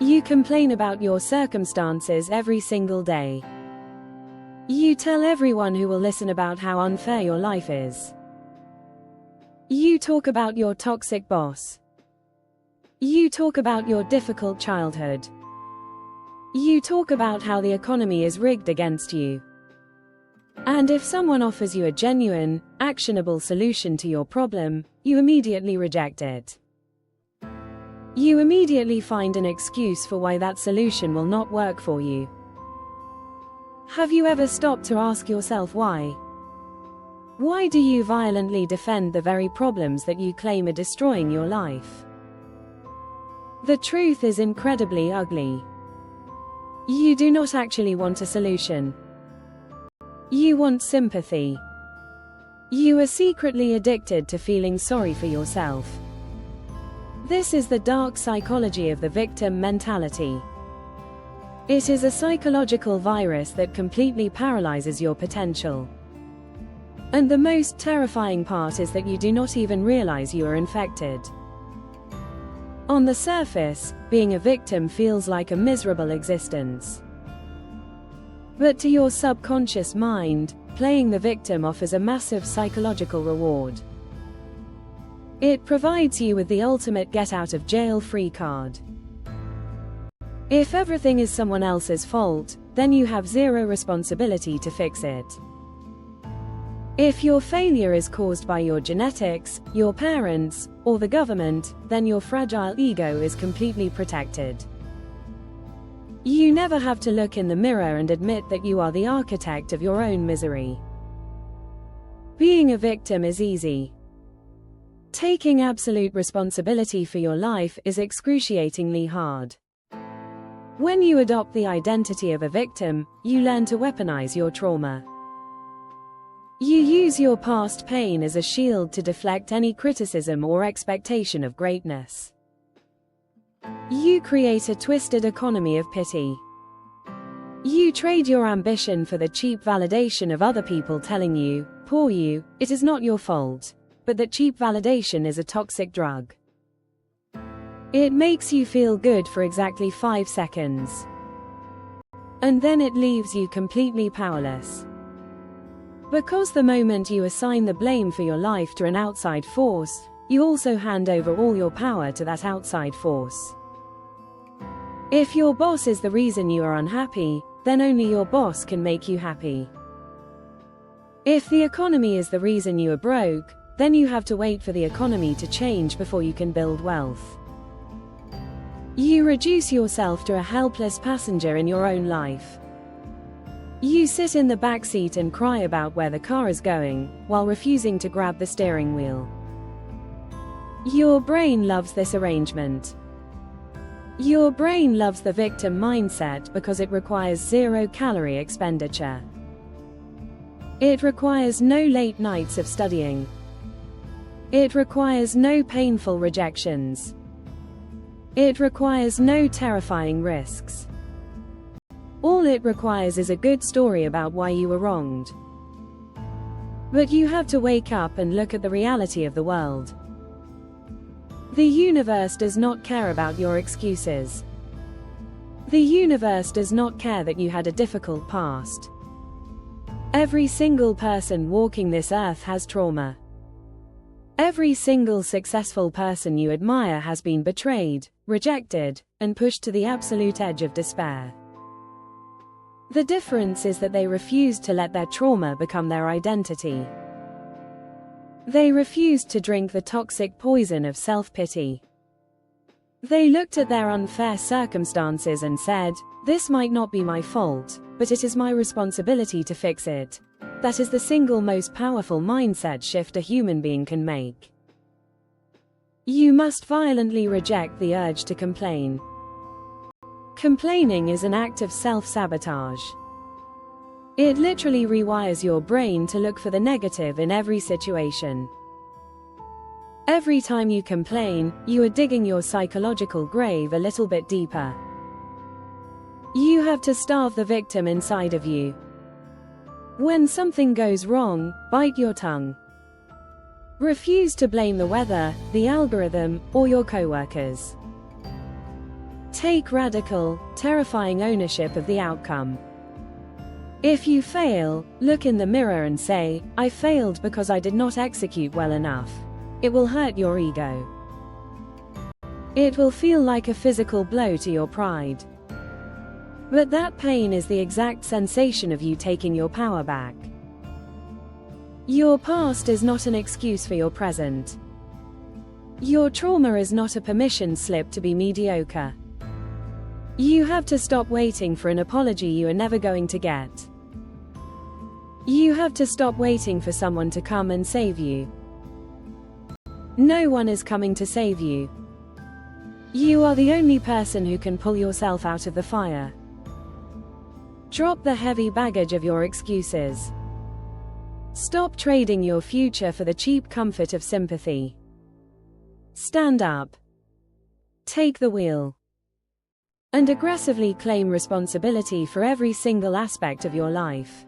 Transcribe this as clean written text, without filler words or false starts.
You complain about your circumstances every single day. You tell everyone who will listen about how unfair your life is. You talk about your toxic boss. You talk about your difficult childhood. You talk about how the economy is rigged against you. And if someone offers you a genuine, actionable solution to your problem, you immediately reject it. You immediately find an excuse for why that solution will not work for you. Have you ever stopped to ask yourself why? Why do you violently defend the very problems that you claim are destroying your life? The truth is incredibly ugly. You do not actually want a solution. You want sympathy. You are secretly addicted to feeling sorry for yourself. This is the dark psychology of the victim mentality. It is a psychological virus that completely paralyzes your potential. And the most terrifying part is that you do not even realize you are infected. On the surface, being a victim feels like a miserable existence. But to your subconscious mind, playing the victim offers a massive psychological reward. It provides you with the ultimate get-out-of-jail-free card. If everything is someone else's fault, then you have zero responsibility to fix it. If your failure is caused by your genetics, your parents, or the government, then your fragile ego is completely protected. You never have to look in the mirror and admit that you are the architect of your own misery. Being a victim is easy. Taking absolute responsibility for your life is excruciatingly hard. When you adopt the identity of a victim, you learn to weaponize your trauma. You use your past pain as a shield to deflect any criticism or expectation of greatness. You create a twisted economy of pity. You trade your ambition for the cheap validation of other people telling you, poor you, it is not your fault, but that cheap validation is a toxic drug. It makes you feel good for exactly 5 seconds. And then it leaves you completely powerless. Because the moment you assign the blame for your life to an outside force, you also hand over all your power to that outside force. If your boss is the reason you are unhappy, then only your boss can make you happy. If the economy is the reason you are broke, then you have to wait for the economy to change before you can build wealth. You reduce yourself to a helpless passenger in your own life. You sit in the back seat and cry about where the car is going, while refusing to grab the steering wheel. Your brain loves this arrangement. Your brain loves the victim mindset because it requires zero calorie expenditure. It requires no late nights of studying. It requires no painful rejections. It requires no terrifying risks. All it requires is a good story about why you were wronged. But you have to wake up and look at the reality of the world. The universe does not care about your excuses. The universe does not care that you had a difficult past. Every single person walking this earth has trauma. Every single successful person you admire has been betrayed, rejected, and pushed to the absolute edge of despair. The difference is that they refused to let their trauma become their identity. They refused to drink the toxic poison of self-pity. They looked at their unfair circumstances and said, "This might not be my fault, but it is my responsibility to fix it." That is the single most powerful mindset shift a human being can make. You must violently reject the urge to complain. Complaining is an act of self-sabotage. It literally rewires your brain to look for the negative in every situation. Every time you complain, you are digging your psychological grave a little bit deeper. You have to starve the victim inside of you. When something goes wrong, bite your tongue. Refuse to blame the weather, the algorithm, or your coworkers. Take radical, terrifying ownership of the outcome. If you fail, look in the mirror and say, "I failed because I did not execute well enough." It will hurt your ego. It will feel like a physical blow to your pride. But that pain is the exact sensation of you taking your power back. Your past is not an excuse for your present. Your trauma is not a permission slip to be mediocre. You have to stop waiting for an apology you are never going to get. You have to stop waiting for someone to come and save you. No one is coming to save you. You are the only person who can pull yourself out of the fire. Drop the heavy baggage of your excuses. Stop trading your future for the cheap comfort of sympathy. Stand up. Take the wheel. And aggressively claim responsibility for every single aspect of your life.